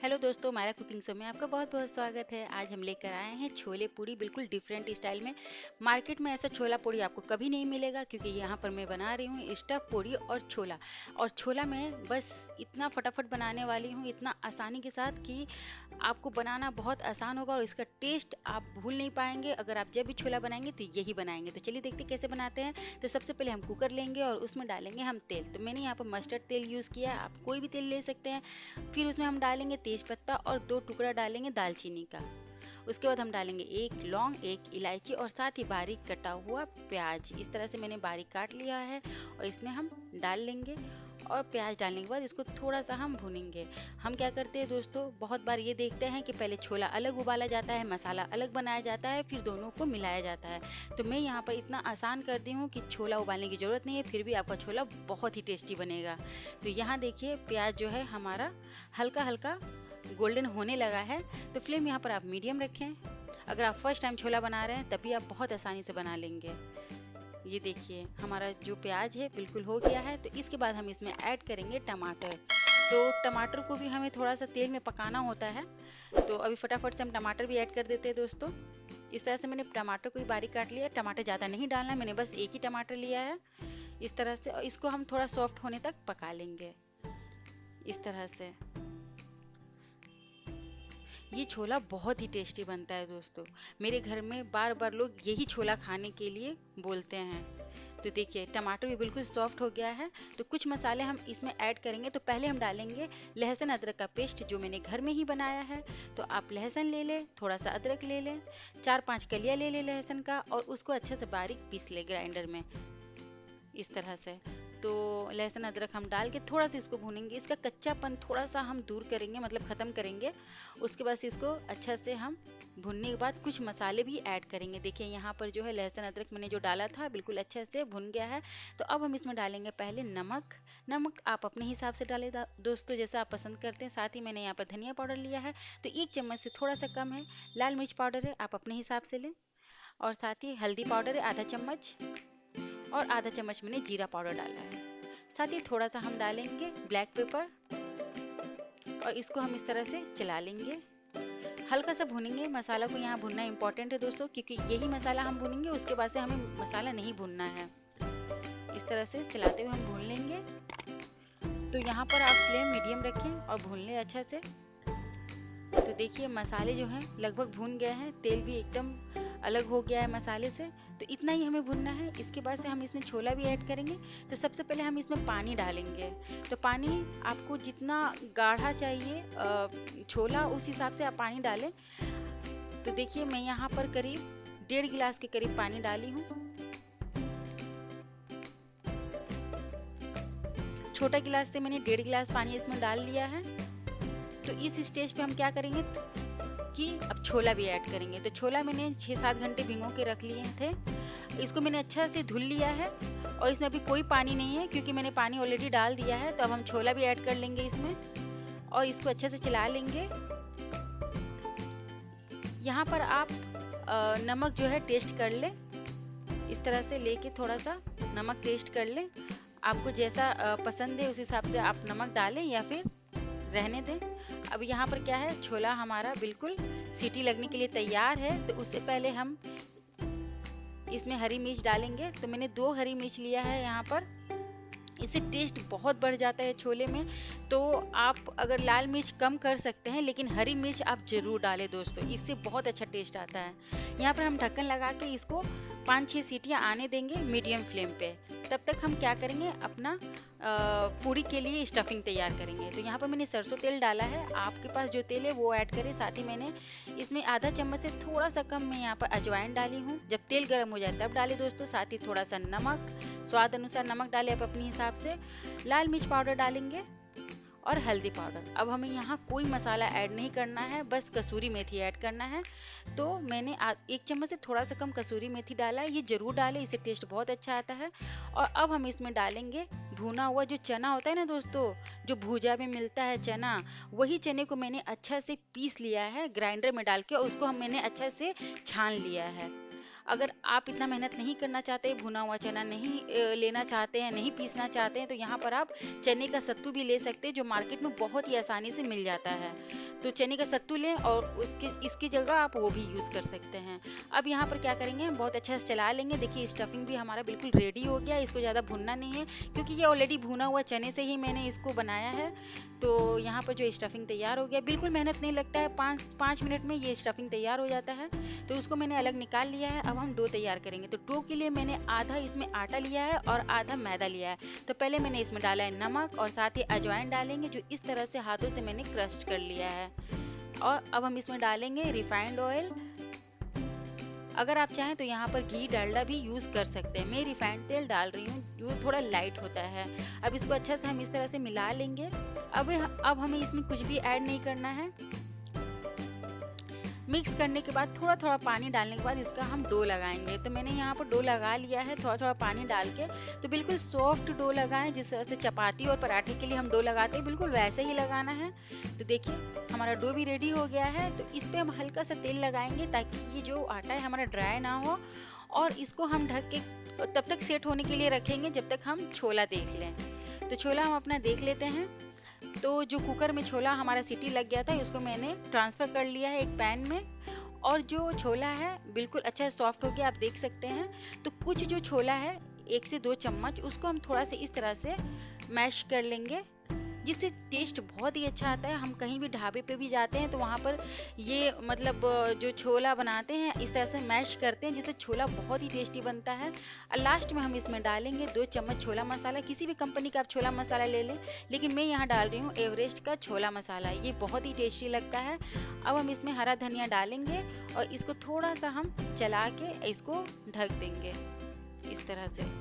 Hello दोस्तों, हमारा cooking show में आपका बहुत बहुत स्वागत है। आज हम लेकर आए हैं छोले पूड़ी बिल्कुल डिफरेंट स्टाइल में। मार्केट में ऐसा छोला पूड़ी आपको कभी नहीं मिलेगा, क्योंकि यहाँ पर मैं बना रही हूँ स्टफ पूड़ी और छोला। और छोला मैं बस इतना फटाफट बनाने वाली हूँ, इतना आसानी के साथ कि आपको बनाना बहुत आसान होगा और इसका टेस्ट आप भूल नहीं पाएंगे। अगर आप जब भी छोला बनाएंगे तो यही बनाएंगे। तो चलिए देखते कैसे बनाते हैं। तो सबसे पहले हम कुकर लेंगे और उसमें डालेंगे हम तेल। तो मैंने यहाँ पर मस्टर्ड तेल यूज़ किया है, आप कोई भी तेल ले सकते हैं। फिर उसमें हम डालेंगे तेज पत्ता और 2 टुकड़ा डालेंगे दालचीनी का। उसके बाद हम डालेंगे 1 लौंग, 1 इलायची और साथ ही बारीक कटा हुआ प्याज। इस तरह से मैंने बारीक काट लिया है और इसमें हम डाल लेंगे। और प्याज डालने के बाद इसको थोड़ा सा हम भूनेंगे। हम क्या करते हैं दोस्तों, बहुत बार ये देखते हैं कि पहले छोला अलग उबाला जाता है, मसाला अलग बनाया जाता है, फिर दोनों को मिलाया जाता है। तो मैं यहाँ पर इतना आसान कर दी हूँ कि छोला उबालने की ज़रूरत नहीं है, फिर भी आपका छोला बहुत ही टेस्टी बनेगा। तो यहाँ देखिए प्याज जो है हमारा हल्का हल्का गोल्डन होने लगा है। तो फ्लेम यहाँ पर आप मीडियम रखें। अगर आप फर्स्ट टाइम छोला बना रहे हैं तभी आप बहुत आसानी से बना लेंगे। ये देखिए हमारा जो प्याज है बिल्कुल हो गया है। तो इसके बाद हम इसमें ऐड करेंगे टमाटर। तो टमाटर को भी हमें थोड़ा सा तेल में पकाना होता है। तो अभी फटाफट से हम टमाटर भी ऐड कर देते हैं दोस्तों। इस तरह से मैंने टमाटर को भी बारीक काट लिया। टमाटर ज़्यादा नहीं डालना है, मैंने बस एक ही टमाटर लिया है। इस तरह से, और इसको हम थोड़ा सॉफ्ट होने तक पका लेंगे इस तरह से। ये छोला बहुत ही टेस्टी बनता है दोस्तों। मेरे घर में बार बार लोग यही छोला खाने के लिए बोलते हैं। तो देखिए टमाटर भी बिल्कुल सॉफ्ट हो गया है। तो कुछ मसाले हम इसमें ऐड करेंगे। तो पहले हम डालेंगे लहसुन अदरक का पेस्ट, जो मैंने घर में ही बनाया है। तो आप लहसुन ले लें, थोड़ा सा अदरक ले लें, 4-5 कलियां ले लें लहसुन का, और उसको अच्छे से बारीक पीस लें ग्राइंडर में इस तरह से। तो लहसुन अदरक हम डाल के थोड़ा सा इसको भूनेंगे। इसका कच्चापन थोड़ा सा हम दूर करेंगे, मतलब ख़त्म करेंगे। उसके बाद इसको अच्छा से हम भुनने के बाद कुछ मसाले भी ऐड करेंगे। देखिए यहाँ पर जो है लहसुन अदरक मैंने जो डाला था बिल्कुल अच्छे से भुन गया है। तो अब हम इसमें डालेंगे पहले नमक। नमक आप अपने हिसाब से डालें दोस्तों, जैसा आप पसंद करते हैं। साथ ही मैंने यहाँ पर धनिया पाउडर लिया है, तो 1 चम्मच से थोड़ा सा कम है। लाल मिर्च पाउडर है, आप अपने हिसाब से लें। और साथ ही हल्दी पाउडर है आधा चम्मच, और आधा चम्मच मैंने जीरा पाउडर डाला है। साथ ही थोड़ा सा हम डालेंगे ब्लैक पेपर, और इसको हम इस तरह से चला लेंगे। हल्का सा भूनेंगे। मसाला को यहाँ भुनना इंपॉर्टेंट है दोस्तों, क्योंकि यही मसाला हम भूनेंगे, उसके बाद से हमें मसाला नहीं भूनना है। इस तरह से चलाते हुए हम भून लेंगे। तो यहाँ पर आप फ्लेम मीडियम रखें और भून लें अच्छा से। तो देखिए मसाले जो हैं लगभग भून गए हैं, तेल भी एकदम अलग हो गया है मसाले से। तो इतना ही हमें भुनना है। इसके बाद से हम इसमें छोला भी ऐड करेंगे। तो सबसे पहले हम इसमें पानी डालेंगे। तो पानी आपको जितना गाढ़ा चाहिए छोला, उस हिसाब से आप पानी डालें। तो देखिए मैं यहाँ पर करीब 1.5 गिलास के करीब पानी डाली हूँ। छोटा गिलास से मैंने 1.5 गिलास पानी इसमें डाल लिया है। तो इस स्टेज पे हम क्या करेंगे कि अब छोला भी ऐड करेंगे। तो छोला मैंने 6-7 घंटे भिगो के रख लिए थे। इसको मैंने अच्छा से धुल लिया है, और इसमें अभी कोई पानी नहीं है, क्योंकि मैंने पानी ऑलरेडी डाल दिया है। तो अब हम छोला भी ऐड कर लेंगे इसमें, और इसको अच्छे से चला लेंगे। यहाँ पर आप नमक जो है टेस्ट कर ले। इस तरह से लेके थोड़ा सा नमक टेस्ट कर लें। आपको जैसा पसंद है उस हिसाब से आप नमक डालें या फिर रहने दें। अब यहाँ पर क्या है, छोला हमारा बिल्कुल सीटी लगने के लिए तैयार है। तो उससे पहले हम इसमें हरी मिर्च डालेंगे। तो मैंने 2 हरी मिर्च लिया है यहाँ पर। इससे टेस्ट बहुत बढ़ जाता है छोले में। तो आप अगर लाल मिर्च कम कर सकते हैं, लेकिन हरी मिर्च आप जरूर डालें दोस्तों, इससे बहुत अच्छा टेस्ट आता है। यहाँ पर हम ढक्कन लगा के इसको 5-6 सीटियाँ आने देंगे मीडियम फ्लेम पे। तब तक हम क्या करेंगे, अपना पूरी के लिए स्टफिंग तैयार करेंगे। तो यहाँ पर मैंने सरसों तेल डाला है, आपके पास जो तेल है वो ऐड करें। साथ ही मैंने इसमें आधा चम्मच से थोड़ा सा कम मैं यहाँ पर अजवाइन डाली हूँ। जब तेल गर्म हो जाए तब डालें दोस्तों। साथ ही थोड़ा सा नमक, स्वाद अनुसार नमक डालें आप अपने हिसाब से। लाल मिर्च पाउडर डालेंगे और हल्दी पाउडर। अब हमें यहाँ कोई मसाला ऐड नहीं करना है, बस कसूरी मेथी ऐड करना है। तो मैंने 1 चम्मच से थोड़ा सा कम कसूरी मेथी डाला है, ये जरूर डालें, इससे टेस्ट बहुत अच्छा आता है। और अब हम इसमें डालेंगे भुना हुआ जो चना होता है ना दोस्तों, जो भुजा में मिलता है चना, वही चने को मैंने अच्छा से पीस लिया है ग्राइंडर में डाल के, और उसको मैंने अच्छा से छान लिया है। अगर आप इतना मेहनत नहीं करना चाहते, भुना हुआ चना नहीं लेना चाहते हैं, नहीं पीसना चाहते हैं, तो यहाँ पर आप चने का सत्तू भी ले सकते हैं, जो मार्केट में बहुत ही आसानी से मिल जाता है। तो चने का सत्तू लें और इसकी जगह आप वो भी यूज़ कर सकते हैं। अब यहाँ पर क्या करेंगे, बहुत अच्छा से चला लेंगे। देखिए स्टफिंग भी हमारा बिल्कुल रेडी हो गया, इसको ज़्यादा भुनना नहीं है क्योंकि ये ऑलरेडी भुना हुआ चने से ही मैंने इसको बनाया है। तो यहाँ पर जो स्टफिंग तैयार हो गया, बिल्कुल मेहनत नहीं लगता है, 5 मिनट में ये स्टफिंग तैयार हो जाता है। तो उसको मैंने अलग निकाल लिया है। अब हम डो तैयार करेंगे। तो डो के लिए मैंने आधा इसमें आटा लिया है और आधा मैदा लिया है। तो पहले मैंने इसमें डाला है नमक और साथ ही अजवाइन डालेंगे, जो इस तरह से हाथों से मैंने क्रश कर लिया है। और अब हम इसमें डालेंगे रिफाइंड ऑयल। अगर आप चाहें तो यहाँ पर घी डालडा भी यूज़ कर सकते हैं। मैं रिफाइंड तेल डाल रही हूँ, जो थोड़ा लाइट होता है। अब इसको अच्छा से हम इस तरह से मिला लेंगे। अब हमें इसमें कुछ भी ऐड नहीं करना है। मिक्स करने के बाद थोड़ा थोड़ा पानी डालने के बाद इसका हम डो लगाएंगे। तो मैंने यहाँ पर डो लगा लिया है थोड़ा थोड़ा पानी डाल के। तो बिल्कुल सॉफ्ट डो लगाएं, जिस तरह से चपाती और पराठे के लिए हम डो लगाते हैं, बिल्कुल वैसे ही लगाना है। तो देखिए हमारा डो भी रेडी हो गया है। तो इस पर हम हल्का सा तेल लगाएंगे ताकि ये जो आटा है हमारा ड्राई ना हो। और इसको हम ढक के तब तक सेट होने के लिए रखेंगे जब तक हम छोला देख लें। तो छोला हम अपना देख लेते हैं। तो जो कुकर में छोला हमारा सीटी लग गया था, उसको मैंने ट्रांसफ़र कर लिया है एक पैन में। और जो छोला है बिल्कुल अच्छा सॉफ्ट हो गया, आप देख सकते हैं। तो कुछ जो छोला है 1 से 2 चम्मच, उसको हम थोड़ा सा इस तरह से मैश कर लेंगे, जिससे टेस्ट बहुत ही अच्छा आता है। हम कहीं भी ढाबे पे भी जाते हैं तो वहाँ पर ये मतलब जो छोला बनाते हैं इस तरह से मैश करते हैं, जिससे छोला बहुत ही टेस्टी बनता है। और लास्ट में हम इसमें डालेंगे 2 चम्मच छोला मसाला। किसी भी कंपनी का आप छोला मसाला ले लें, लेकिन मैं यहाँ डाल रही हूँ एवरेस्ट का छोला मसाला, ये बहुत ही टेस्टी लगता है। अब हम इसमें हरा धनिया डालेंगे और इसको थोड़ा सा हम चला के इसको ढक देंगे इस तरह से।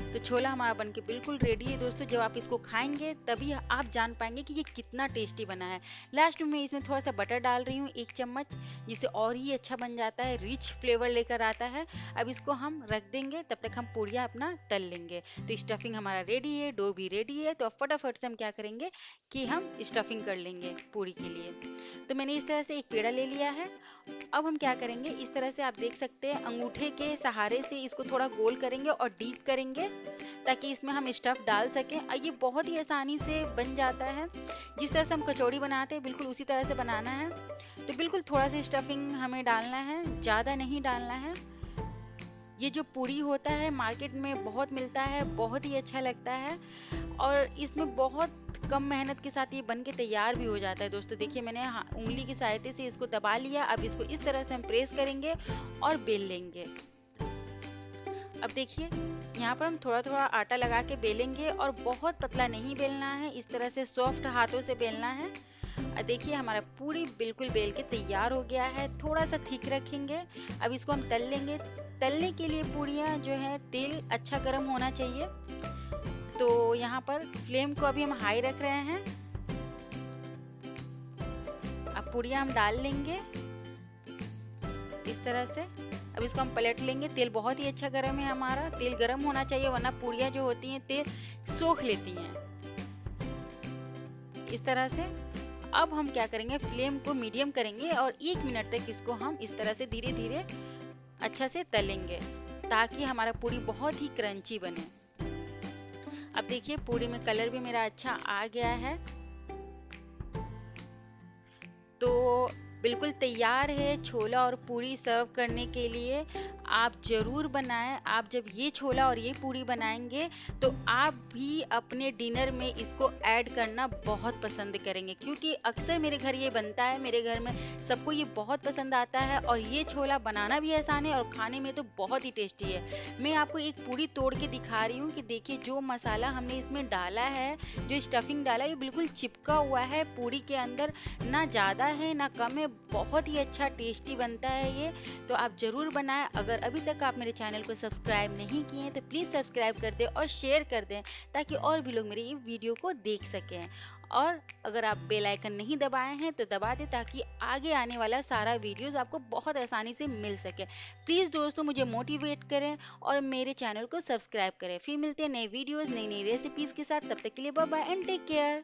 तो छोला हमारा बनके बिल्कुल रेडी है दोस्तों। जब आप इसको खाएंगे तभी आप जान पाएंगे कि ये कितना टेस्टी बना है। लास्ट में मैं इसमें थोड़ा सा बटर डाल रही हूँ 1 चम्मच, जिससे और ही अच्छा बन जाता है, रिच फ्लेवर लेकर आता है। अब इसको हम रख देंगे, तब तक हम पूड़ियाँ अपना तल लेंगे। तो स्टफिंग हमारा रेडी है, डो भी रेडी है। तो अब फटाफट से हम क्या करेंगे कि हम स्टफिंग कर लेंगे पूड़ी के लिए। तो मैंने इस तरह से एक पेड़ा ले लिया है। अब हम क्या करेंगे, इस तरह से आप देख सकते हैं अंगूठे के सहारे से इसको थोड़ा गोल करेंगे और डीप करेंगे, ताकि इसमें हम स्टफ डाल सकें। और ये बहुत ही आसानी से बन जाता है। जिस तरह से हम कचौड़ी बनाते हैं बिल्कुल उसी तरह से बनाना है। तो बिल्कुल थोड़ा सा स्टफिंग हमें डालना है, ज़्यादा नहीं डालना है। ये जो पूड़ी होता है मार्केट में बहुत मिलता है, बहुत ही अच्छा लगता है और इसमें बहुत कम मेहनत के साथ ये बन के तैयार भी हो जाता है दोस्तों। देखिए मैंने उंगली की सहायता से इसको दबा लिया। अब इसको इस तरह से हम प्रेस करेंगे और बेल लेंगे। अब देखिए यहाँ पर हम थोड़ा थोड़ा आटा लगा के बेलेंगे और बहुत पतला नहीं बेलना है, इस तरह से सॉफ्ट हाथों से बेलना है। और देखिए हमारा पूरी बिल्कुल बेल के तैयार हो गया है। थोड़ा सा थिक रखेंगे। अब इसको हम तल लेंगे। तलने के लिए पूड़ियाँ जो है तेल अच्छा गर्म होना चाहिए। तो यहाँ पर फ्लेम को अभी हम हाई रख रहे हैं। अब पूड़ियाँ हम डाल लेंगे इस तरह से। अब इसको हम पलट लेंगे। तेल बहुत ही अच्छा गर्म है हमारा, तेल गर्म होना चाहिए, वरना पूड़ियाँ जो होती हैं तेल सोख लेती हैं इस तरह से। अब हम क्या करेंगे, फ्लेम को मीडियम करेंगे और 1 मिनट तक इसको हम इस तरह से धीरे धीरे अच्छा से तलेंगे, ताकि हमारा पूड़ी बहुत ही क्रंची बने। अब देखिए पूड़ी में कलर भी मेरा अच्छा आ गया है। तो बिल्कुल तैयार है छोला और पूड़ी सर्व करने के लिए। आप ज़रूर बनाएं। आप जब ये छोला और ये पूड़ी बनाएंगे तो आप भी अपने डिनर में इसको ऐड करना बहुत पसंद करेंगे, क्योंकि अक्सर मेरे घर ये बनता है। मेरे घर में सबको ये बहुत पसंद आता है और ये छोला बनाना भी आसान है और खाने में तो बहुत ही टेस्टी है। मैं आपको एक पूड़ी तोड़ के दिखा रही हूँ कि देखिए जो मसाला हमने इसमें डाला है, जो स्टफिंग डाला है, ये बिल्कुल चिपका हुआ है पूड़ी के अंदर, ना ज़्यादा है ना कम है। बहुत ही अच्छा टेस्टी बनता है ये। तो आप ज़रूर बनाएं। अगर अभी तक आप मेरे चैनल को सब्सक्राइब नहीं किए हैं तो प्लीज़ सब्सक्राइब कर दें और शेयर कर दें, ताकि और भी लोग मेरी ये वीडियो को देख सकें। और अगर आप बेल आइकन नहीं दबाए हैं तो दबा दें, ताकि आगे आने वाला सारा वीडियोस आपको बहुत आसानी से मिल सके। प्लीज़ दोस्तों मुझे मोटिवेट करें और मेरे चैनल को सब्सक्राइब करें। फिर मिलते हैं नए वीडियोस, नई नई रेसिपीज़ के साथ। तब तक के लिए bye bye and take care.